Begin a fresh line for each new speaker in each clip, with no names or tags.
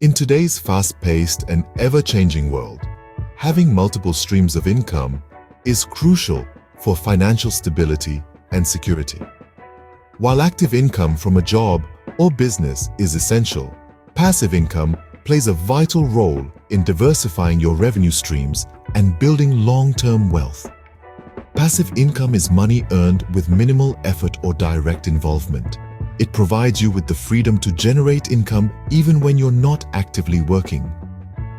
In today's fast-paced and ever-changing world, having multiple streams of income is crucial for financial stability and security. While active income from a job or business is essential, passive income plays a vital role in diversifying your revenue streams and building long-term wealth. Passive income is money earned with minimal effort or direct involvement. It provides you with the freedom to generate income even when you're not actively working.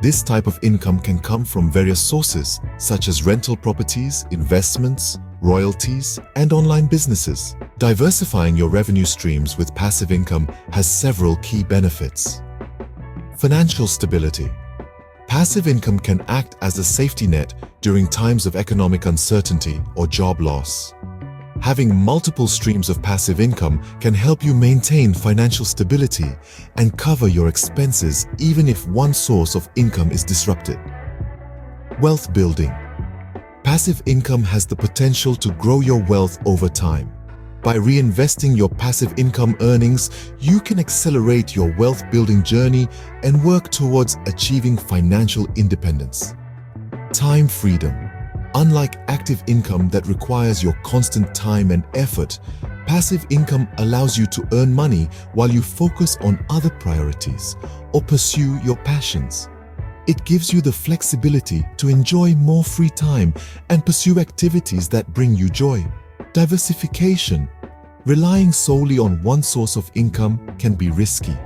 This type of income can come from various sources, such as rental properties, investments, royalties, and online businesses. Diversifying your revenue streams with passive income has several key benefits. Financial stability. Passive income can act as a safety net during times of economic uncertainty or job loss. Having multiple streams of passive income can help you maintain financial stability and cover your expenses even if one source of income is disrupted. Wealth building. Passive income has the potential to grow your wealth over time. By reinvesting your passive income earnings, you can accelerate your wealth building journey and work towards achieving financial independence. Time freedom. Unlike active income that requires your constant time and effort, passive income allows you to earn money while you focus on other priorities or pursue your passions. It gives you the flexibility to enjoy more free time and pursue activities that bring you joy. Diversification. Relying solely on one source of income can be risky.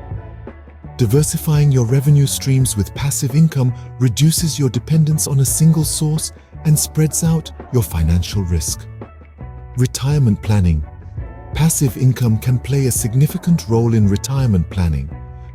Diversifying your revenue streams with passive income reduces your dependence on a single source and spreads out your financial risk. Retirement planning. Passive income can play a significant role in retirement planning.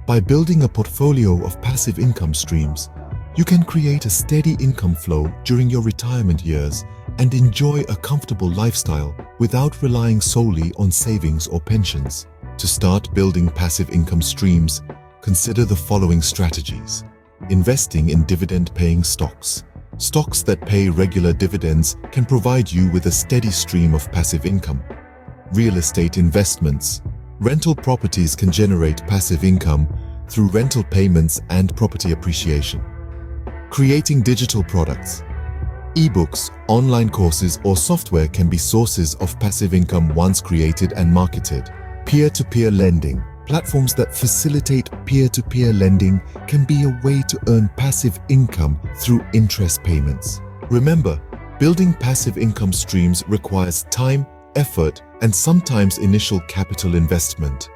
By building a portfolio of passive income streams, you can create a steady income flow during your retirement years and enjoy a comfortable lifestyle without relying solely on savings or pensions. To start building passive income streams, consider the following strategies. Investing in dividend-paying stocks. Stocks that pay regular dividends can provide you with a steady stream of passive income. Real estate investments. Rental properties can generate passive income through rental payments and property appreciation. Creating digital products. Ebooks, online courses, or software can be sources of passive income once created and marketed. Peer-to-peer lending. Platforms that facilitate peer-to-peer lending can be a way to earn passive income through interest payments. Remember, building passive income streams requires time, effort, and sometimes initial capital investment.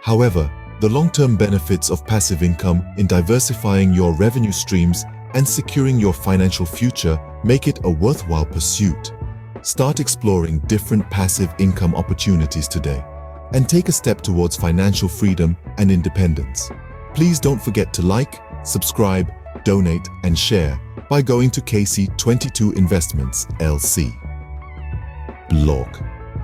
However, the long-term benefits of passive income in diversifying your revenue streams and securing your financial future make it a worthwhile pursuit. Start exploring different passive income opportunities today and take a step towards financial freedom and independence. Please don't forget to like, subscribe, donate, and share by going to KC22 Investments LC. Blog.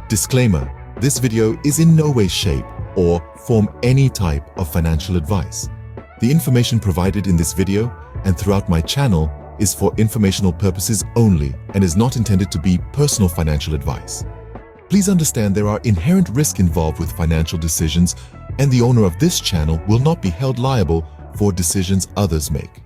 Disclaimer: this video is in no way, shape, or form any type of financial advice. The information provided in this video and throughout my channel is for informational purposes only and is not intended to be personal financial advice. Please understand there are inherent risks involved with financial decisions, and the owner of this channel will not be held liable for decisions others make.